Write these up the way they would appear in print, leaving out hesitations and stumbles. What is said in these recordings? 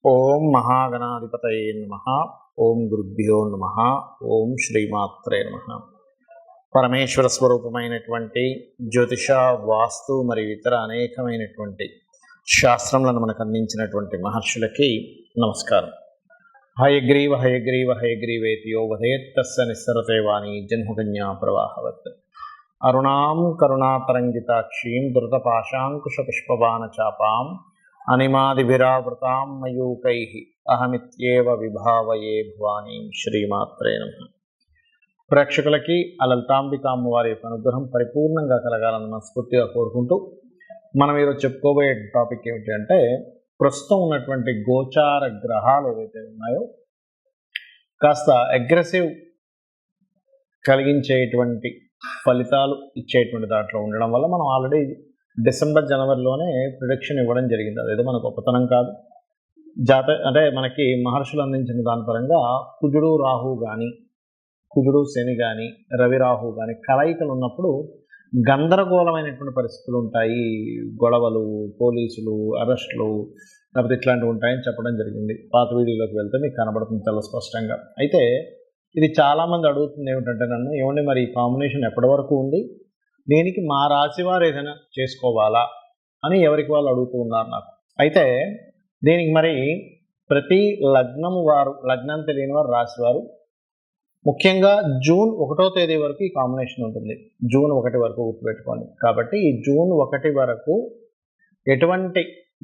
ఓం మహాగణాధిపతయే నమః. ఓం గురుభ్యో నమః. ఓం శ్రీమాత్రే నమః. పరమేశ్వర స్వరూపమైనటువంటి జ్యోతిష, వాస్తు మరియు ఇతర అనేకమైనటువంటి శాస్త్రములను మనకు అందించినటువంటి మహర్షులకి నమస్కారం. హయగ్రీవ హయగ్రీవ హయగ్రీవేతియో వదేత్తస్య నిస్సరతే వాణి జన్మకన్యా ప్రవాహవత్. అరుణాం కరుణాతరంగితాక్షీం ధృతపాశాంకుశపుష్పబాణచాపాం అనిమాదిభిరావృతాం మయూకైః అహమిత్యేవ విభావయే భవానీం. శ్రీమాత్రే నమః. ప్రేక్షకులకి ఆ లలితాంబిక అమ్మవారి యొక్క అనుగ్రహం పరిపూర్ణంగా కలగాలని మనస్ఫూర్తిగా కోరుకుంటూ మనం ఈరోజు చెప్పుకోబోయే టాపిక్ ఏమిటి అంటే, ప్రస్తుతం ఉన్నటువంటి గోచార గ్రహాలు ఏవైతే ఉన్నాయో కాస్త అగ్రెసివ్ కలిగించేటువంటి ఫలితాలు ఇచ్చేటువంటి దాంట్లో ఉండడం వల్ల మనం ఆల్రెడీ డిసెంబర్ జనవరిలోనే ప్రిడిక్షన్ ఇవ్వడం జరిగింది. అదేదో మన గొప్పతనం కాదు. అంటే మనకి మహర్షులు అందించిన దాని పరంగా కుజుడు రాహు కానీ, కుజుడు శని కానీ, రవి రాహు కానీ కలయికలు ఉన్నప్పుడు గందరగోళమైనటువంటి పరిస్థితులు ఉంటాయి. గొడవలు, పోలీసులు, అరెస్టులు, లేకపోతే ఇట్లాంటివి ఉంటాయని చెప్పడం జరిగింది. పాత వీడియోలోకి వెళ్తే మీకు కనబడుతుంది చాలా స్పష్టంగా. అయితే ఇది చాలామంది అడుగుతుంది ఏమిటంటే, నన్ను ఏమండి మరి ఈ కాంబినేషన్ ఎప్పటి వరకు ఉంది, దీనికి మా రాశి వారు ఏదైనా చేసుకోవాలా అని ఎవరికి వాళ్ళు అడుగుతూ ఉన్నారు నాకు. అయితే దీనికి మరి ప్రతి లగ్నం తెలియని వారు రాశివారు ముఖ్యంగా జూన్ 1వ తేదీ వరకు ఈ కాంబినేషన్ ఉంటుంది. జూన్ 1 వరకు గుర్తుపెట్టుకోండి. కాబట్టి ఈ జూన్ 1 వరకు ఎటువంటి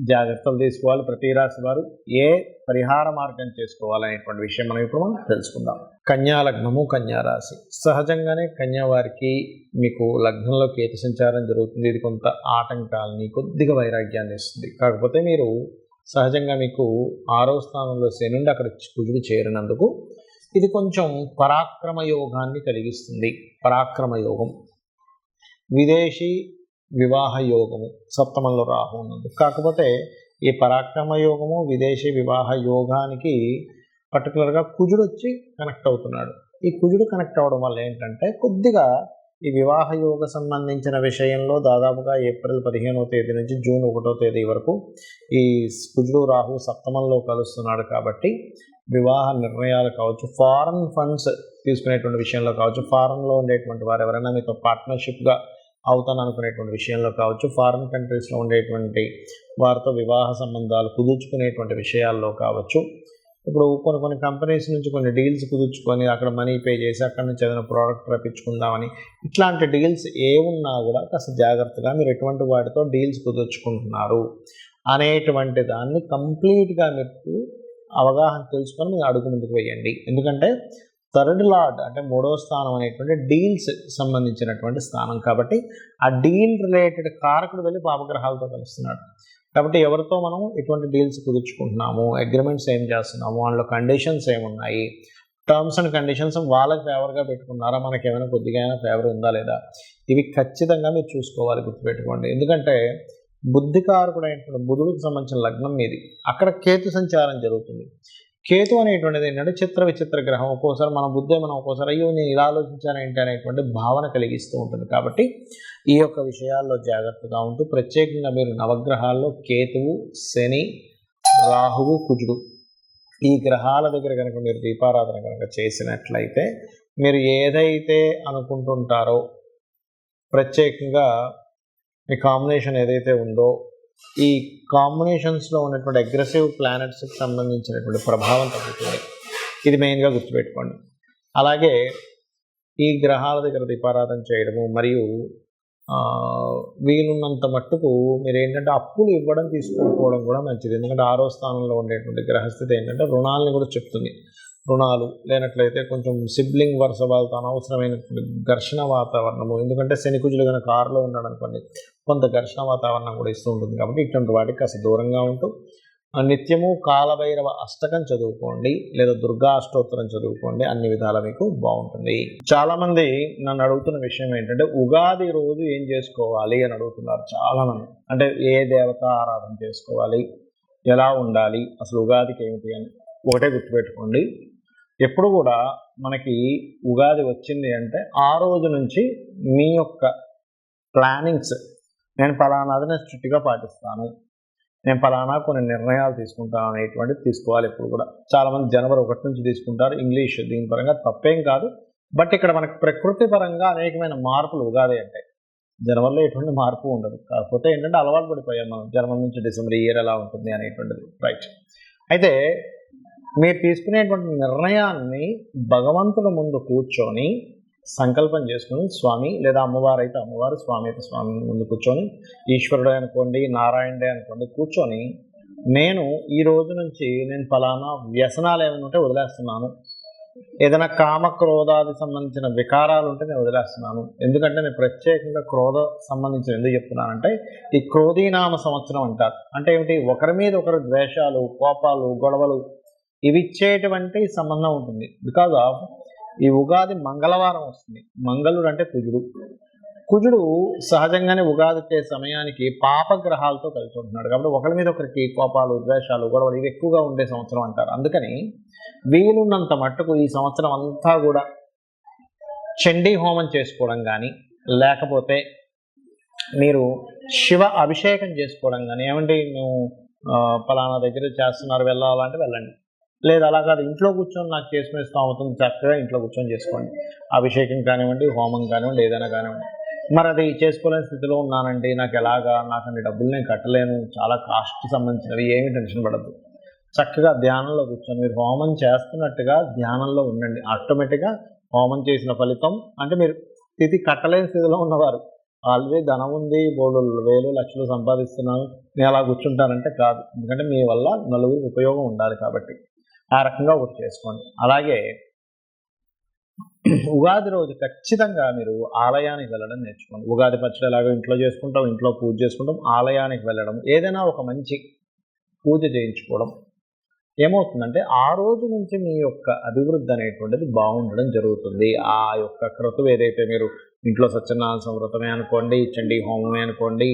జాగ్రత్తలు తీసుకోవాలి, ప్రతి రాశి వారు ఏ పరిహార మార్గం చేసుకోవాలనేటువంటి విషయం మనం ఇప్పుడు తెలుసుకుందాం. కన్యా లగ్నము, కన్యా రాశి. సహజంగానే కన్యా వారికి మీకు లగ్నంలో కేతు సంచారం జరుగుతుంది. ఇది కొంత ఆటంకాలని, కొద్దిగా వైరాగ్యాన్ని ఇస్తుంది. కాకపోతే మీరు సహజంగా మీకు 6వ స్థానంలో శని నుండి అక్కడ కుజుడు చేరినందుకు ఇది కొంచెం పరాక్రమ యోగాన్ని కలిగిస్తుంది. పరాక్రమ యోగం, విదేశీ వివాహ యోగము, సప్తమంలో రాహు ఉన్నది. కాకపోతే ఈ పరాక్రమ యోగము, విదేశీ వివాహ యోగానికి పర్టికులర్గా కుజుడు వచ్చి కనెక్ట్ అవుతున్నాడు. ఈ కుజుడు కనెక్ట్ అవ్వడం వల్ల ఏంటంటే, కొద్దిగా ఈ వివాహ యోగ సంబంధించిన విషయంలో దాదాపుగా ఏప్రిల్ 15వ తేదీ నుంచి జూన్ 1వ తేదీ వరకు ఈ కుజుడు రాహు సప్తమంలో కలుస్తున్నాడు. కాబట్టి వివాహ నిర్ణయాలు కావచ్చు, ఫారెన్ ఫండ్స్ తీసుకునేటువంటి విషయంలో కావచ్చు, ఫారెన్లో ఉండేటువంటి వారు ఎవరైనా మీతో పార్ట్నర్షిప్గా అవుతాను అనుకునేటువంటి విషయంలో కావచ్చు, ఫారిన్ కంట్రీస్లో ఉండేటువంటి వారితో వివాహ సంబంధాలు కుదుర్చుకునేటువంటి విషయాల్లో కావచ్చు, ఇప్పుడు కొన్ని కంపెనీస్ నుంచి కొన్ని డీల్స్ కుదుర్చుకొని అక్కడ మనీ పే చేసి అక్కడ నుంచి ఏదైనా ప్రోడక్ట్ రప్పించుకుందామని, ఇట్లాంటి డీల్స్ ఏమున్నా కూడా కాస్త జాగ్రత్తగా మీరు ఎటువంటి వాటితో డీల్స్ కుదుర్చుకుంటున్నారు అనేటువంటి దాన్ని కంప్లీట్గా మీరు అవగాహన తెలుసుకొని మీరు అడుగు ముందుకు వేయండి. ఎందుకంటే థర్డ్ లార్డ్ అంటే 3వ స్థానం అనేటువంటి డీల్స్ సంబంధించినటువంటి స్థానం. కాబట్టి ఆ డీల్ రిలేటెడ్ కారకుడు వెళ్ళి పాపగ్రహాలతో కలుస్తున్నాడు. కాబట్టి ఎవరితో మనం ఎటువంటి డీల్స్ కుదుర్చుకుంటున్నాము, అగ్రిమెంట్స్ ఏం చేస్తున్నాము, వాళ్ళ కండిషన్స్ ఏమున్నాయి, టర్మ్స్ అండ్ కండిషన్స్ వాళ్ళకి ఫేవర్గా పెట్టుకున్నారా, మనకి ఏమైనా కొద్దిగా అయినా ఫేవర్ ఉందా లేదా, ఇవి ఖచ్చితంగా మీరు చూసుకోవాలి, గుర్తుపెట్టుకోండి. ఎందుకంటే బుద్ధికారకుడైనటువంటి బుధుడికి సంబంధించిన లగ్నం మీది, అక్కడ కేతు సంచారం జరుగుతుంది. కేతు అనేటువంటిది ఏంటంటే చిత్ర విచిత్ర గ్రహం. ఒక్కోసారి మన బుద్ధి మనం ఒక్కోసారి అయ్యో నేను ఇలా ఆలోచించాను ఏంటి అనేటువంటి భావన కలిగిస్తూ ఉంటుంది. కాబట్టి ఈ యొక్క విషయాల్లో జాగ్రత్తగా ఉంటూ, ప్రత్యేకంగా మీరు నవగ్రహాల్లో కేతువు, శని, రాహువు, కుజుడు ఈ గ్రహాల దగ్గర కనుక మీరు దీపారాధన కనుక చేసినట్లయితే మీరు ఏదైతే అనుకుంటుంటారో, ప్రత్యేకంగా మీ కాంబినేషన్ ఏదైతే ఉందో ఈ కాంబినేషన్స్లో ఉన్నటువంటి అగ్రెసివ్ ప్లానెట్స్కి సంబంధించినటువంటి ప్రభావం తగ్గుతుంది. ఇది మెయిన్గా గుర్తుపెట్టుకోండి. అలాగే ఈ గ్రహాల దగ్గర దీపారాధన చేయడము, మరియు వీలున్నంత మట్టుకు మీరు ఏంటంటే అప్పులు ఇవ్వడం తీసుకోకపోవడం కూడా మంచిది. ఎందుకంటే 6వ స్థానంలో ఉండేటువంటి గ్రహస్థితి ఏంటంటే రుణాలని కూడా చెప్తుంది. రుణాలు లేనట్లయితే కొంచెం సిబ్లింగ్ వరుస వాళ్ళతో అనవసరమైనటువంటి ఘర్షణ వాతావరణము, ఎందుకంటే శని కుజులు కనుక 6లో ఉన్నాడు అనుకోండి, కొంత ఘర్షణ వాతావరణం కూడా ఇస్తూ ఉంటుంది. కాబట్టి ఇటువంటి వాటికి కాస్త దూరంగా ఉంటూ నిత్యము కాలభైరవ అష్టకం చదువుకోండి, లేదా దుర్గా అష్టోత్తరం చదువుకోండి. అన్ని విధాలా మీకు బాగుంటుంది. చాలామంది నన్ను అడుగుతున్న విషయం ఏంటంటే, ఉగాది రోజు ఏం చేసుకోవాలి అని అడుగుతున్నారు చాలామంది. అంటే ఏ దేవత ఆరాధన చేసుకోవాలి, ఎలా ఉండాలి, అసలు ఉగాదికి ఏమిటి అని. ఒకటే గుర్తుపెట్టుకోండి, ఎప్పుడు కూడా మనకి ఉగాది వచ్చింది అంటే ఆ రోజు నుంచి మీ యొక్క ప్లానింగ్స్, నేను ఫలానాది నేను స్ట్రిక్ట్గా పాటిస్తాను, నేను ఫలానా కొన్ని నిర్ణయాలు తీసుకుంటాను అనేటువంటిది తీసుకోవాలి. ఎప్పుడు కూడా చాలామంది జనవరి 1 నుంచి తీసుకుంటారు. ఇంగ్లీష్ దీని పరంగా తప్పేం కాదు. బట్ ఇక్కడ మనకి ప్రకృతి పరంగా అనేకమైన మార్పులు ఉగాది అంటే జనవరిలో ఎటువంటి మార్పు ఉండదు. కాకపోతే ఏంటంటే అలవాటు పడిపోయాం మనం జనవరి నుంచి డిసెంబర్ ఈ ఇయర్ ఎలా ఉంటుంది అనేటువంటిది. రైట్. అయితే మీరు తీసుకునేటువంటి నిర్ణయాన్ని భగవంతుల ముందు కూర్చొని సంకల్పం చేసుకుని, స్వామి లేదా అమ్మవారు అయితే అమ్మవారు, స్వామి అయితే స్వామి ముందు కూర్చొని, ఈశ్వరుడే అనుకోండి, నారాయణుడే అనుకోండి, కూర్చొని నేను ఈ రోజు నుంచి నేను ఫలానా వ్యసనాలు ఏమైనా ఉంటే వదిలేస్తున్నాను, ఏదైనా కామక్రోధాది సంబంధించిన వికారాలు ఉంటే నేను వదిలేస్తున్నాను. ఎందుకంటే నేను ప్రత్యేకంగా క్రోధ సంబంధించిన ఎందుకు చెప్తున్నానంటే ఈ క్రోధీనామ సంవత్సరం అంటారు. అంటే ఏమిటి, ఒకరి మీద ఒకరు ద్వేషాలు, కోపాలు, గొడవలు ఇవి ఇచ్చేటువంటి సంబంధం ఉంటుంది. బికాజ్ ఆఫ్ ఈ ఉగాది మంగళవారం వస్తుంది. మంగళుడు అంటే కుజుడు. కుజుడు సహజంగానే ఉగాది వచ్చే సమయానికి పాపగ్రహాలతో కలిసి ఉంటున్నాడు. కాబట్టి ఒకరి మీద ఒకరికి కోపాలు, ద్వేషాలు, గొడవలు ఇవి ఎక్కువగా ఉండే సంవత్సరం అంటారు. అందుకని వీలున్నంత మట్టుకు ఈ సంవత్సరం అంతా కూడా చండీ హోమం చేసుకోవడం కానీ, లేకపోతే మీరు శివ అభిషేకం చేసుకోవడం కానీ, ఏమంటే నువ్వు పలానా దగ్గర చేస్తున్నారు వెళ్ళాలంటే వెళ్ళండి, లేదు అలా కాదు ఇంట్లో కూర్చొని నాకు చేసుకునే స్తోమతం చక్కగా ఇంట్లో కూర్చొని చేసుకోండి. అభిషేకం కానివ్వండి, హోమం కానివ్వండి, ఏదైనా కానివ్వండి. మరి అది చేసుకోలేని స్థితిలో ఉన్నానండి, నాకు ఎలాగా, నాకు అన్ని డబ్బులు నేను కట్టలేను, చాలా కాస్ట్కి సంబంధించినవి, ఏమీ టెన్షన్ పడద్దు. చక్కగా ధ్యానంలో కూర్చొని మీరు హోమం చేస్తున్నట్టుగా ధ్యానంలో ఉండండి. ఆటోమేటిక్గా హోమం చేసిన ఫలితం అంటే మీరు స్థితి కట్టలేని స్థితిలో ఉన్నవారు, ఆల్రెడీ ధనం ఉంది, బోర్డు వేలు లక్షలు సంపాదిస్తున్నాను, నేను అలా కూర్చుంటానంటే కాదు. ఎందుకంటే మీ వల్ల నలుగురికి ఉపయోగం ఉండాలి కాబట్టి ఆ రకంగా ఒకటి చేసుకోండి. అలాగే ఉగాది రోజు ఖచ్చితంగా మీరు ఆలయానికి వెళ్ళడం నేర్చుకోండి. ఉగాది పచ్చడి ఎలాగో ఇంట్లో చేసుకుంటాం, ఇంట్లో పూజ చేసుకుంటాం, ఆలయానికి వెళ్ళడం, ఏదైనా ఒక మంచి పూజ చేయించుకోవడం ఏమవుతుందంటే ఆ రోజు నుంచి మీ యొక్క అభివృద్ధి అనేటువంటిది బాగుండడం జరుగుతుంది. ఆ యొక్క క్రతువు ఏదైతే మీరు ఇంట్లో సత్యనారాయణ వ్రతమే అనుకోండి, చండీ హోమమే అనుకోండి,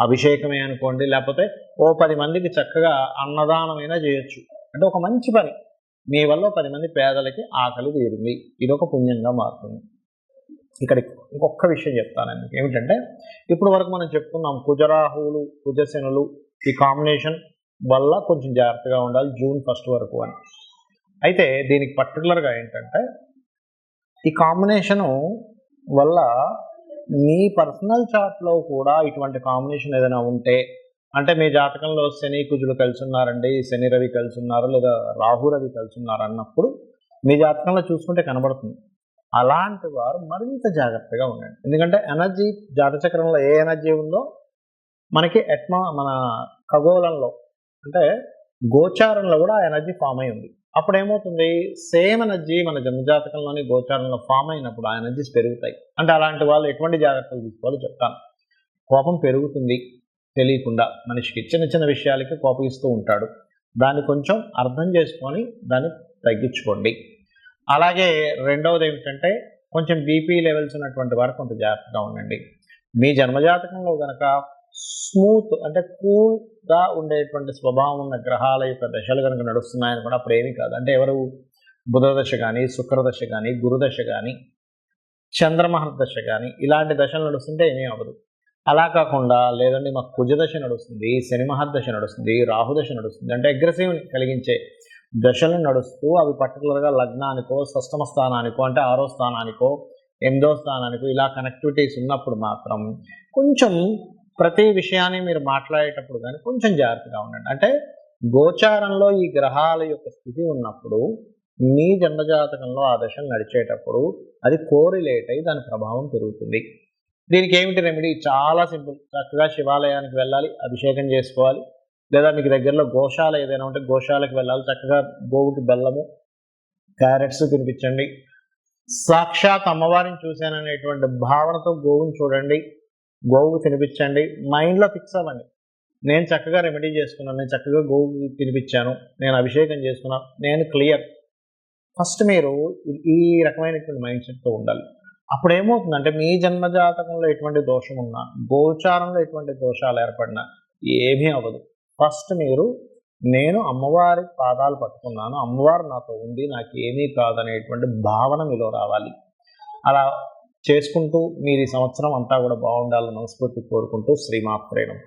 అభిషేకమే అనుకోండి, లేకపోతే ఓ 10 మందికి చక్కగా అన్నదానమైనా చేయొచ్చు. అంటే ఒక మంచి పని మీ వల్ల 10 మంది పేదలకి ఆకలి తీరింది, ఇది ఒక పుణ్యంగా మారుతుంది. ఇక్కడ ఇంకొక విషయం చెప్తానండి. ఏమిటంటే ఇప్పుడు వరకు మనం చెప్పుకున్నాం కుజరాహువులు, కుజశనులు ఈ కాంబినేషన్ వల్ల కొంచెం జాగ్రత్తగా ఉండాలి జూన్ 1 వరకు అని. అయితే దీనికి పర్టికులర్గా ఏంటంటే ఈ కాంబినేషను వల్ల మీ పర్సనల్ చార్ట్లో కూడా ఇటువంటి కాంబినేషన్ ఏదైనా ఉంటే, అంటే మీ జాతకంలో శని కుజులు కలిసి ఉన్నారండి, శని రవి కలిసి ఉన్నారు, లేదా రాహు రవి కలిసి ఉన్నారు అన్నప్పుడు మీ జాతకంలో చూసుకుంటే కనబడుతుంది. అలాంటి వారు మరింత జాగ్రత్తగా ఉండండి. ఎందుకంటే ఎనర్జీ జాతచక్రంలో ఏ ఎనర్జీ ఉందో మనకి మన ఖగోళంలో అంటే గోచారంలో కూడా ఆ ఎనర్జీ ఫామ్ అయి ఉంది. అప్పుడు ఏమవుతుంది, సేమ్ ఎనర్జీ మన జన్మజాతకంలోని గోచారంలో ఫామ్ అయినప్పుడు ఆ ఎనర్జీస్ పెరుగుతాయి. అంటే అలాంటి వాళ్ళు ఎటువంటి జాగ్రత్తలు తీసుకోవాలో చెప్తాను. కోపం పెరుగుతుంది తెలియకుండా, మనిషికి చిన్న చిన్న విషయాలకి కోపగిస్తూ ఉంటాడు. దాన్ని కొంచెం అర్థం చేసుకొని దాన్ని తగ్గించుకోండి. అలాగే రెండవది ఏమిటంటే కొంచెం బీపీ లెవెల్స్ ఉన్నటువంటి వారు కొంత జాగ్రత్తగా ఉండండి. మీ జన్మజాతకంలో కనుక స్మూత్ అంటే కూల్గా ఉండేటువంటి స్వభావం ఉన్న గ్రహాల యొక్క దశలు కనుక నడుస్తున్నాయని కూడా అప్పుడు ఏమీ కాదు. అంటే ఎవరు బుధదశ కానీ, శుక్రదశ కానీ, గురుదశ కానీ, చంద్రమహర్దశ కానీ ఇలాంటి దశలు నడుస్తుంటే ఏమీ అవ్వదు. అలా కాకుండా లేదండి మాకు కుజదశ నడుస్తుంది, శని మహర్దశ నడుస్తుంది, రాహుదశ నడుస్తుంది అంటే అగ్రెసివ్ కలిగించే దశలు నడుస్తూ అవి పర్టికులర్గా లగ్నానికో, షష్టమ స్థానానికో అంటే 6వ స్థానానికో, 8వ స్థానానికో ఇలా కనెక్టివిటీస్ ఉన్నప్పుడు మాత్రం కొంచెం ప్రతి విషయాన్ని మీరు మాట్లాడేటప్పుడు కానీ కొంచెం జాగ్రత్తగా ఉండండి. అంటే గోచారంలో ఈ గ్రహాల యొక్క స్థితి ఉన్నప్పుడు మీ జన్మజాతకంలో ఆ దశలు నడిచేటప్పుడు అది కోరిలేట్ అయి దాని ప్రభావం పెరుగుతుంది. దీనికి ఏమిటి రెమెడీ, చాలా సింపుల్. చక్కగా శివాలయానికి వెళ్ళాలి, అభిషేకం చేసుకోవాలి, లేదా మీకు దగ్గరలో గోశాల ఏదైనా ఉంటే గోశాలకు వెళ్ళాలి, చక్కగా గోవుకి బెల్లము, క్యారెట్స్ తినిపించండి. సాక్షాత్ అమ్మవారిని చూశాననేటువంటి భావనతో గోవుని చూడండి, గోవుకు తినిపించండి. మైండ్లో ఫిక్స్ అవ్వండి, నేను చక్కగా రెమెడీ చేసుకున్నాను, నేను చక్కగా గోవుకి తినిపించాను, నేను అభిషేకం చేసుకున్నాను, నేను క్లియర్. ఫస్ట్ మీరు ఈ రకమైనటువంటి మైండ్ సెట్తో ఉండాలి. అప్పుడు ఏమవుతుందంటే మీ జన్మజాతకంలో ఎటువంటి దోషం ఉన్నా, గోచారంలో ఎటువంటి దోషాలు ఏర్పడినా ఏమీ అవ్వదు. ఫస్ట్ మీరు నేను అమ్మవారి పాదాలు పట్టుకున్నాను, అమ్మవారు నాతో ఉంది, నాకు ఏమీ కాదనేటువంటి భావన మీలో రావాలి. అలా చేసుకుంటూ మీరు ఈ సంవత్సరం అంతా కూడా బాగుండాలని మనస్ఫూర్తి కోరుకుంటూ శ్రీమాత్రే నమః.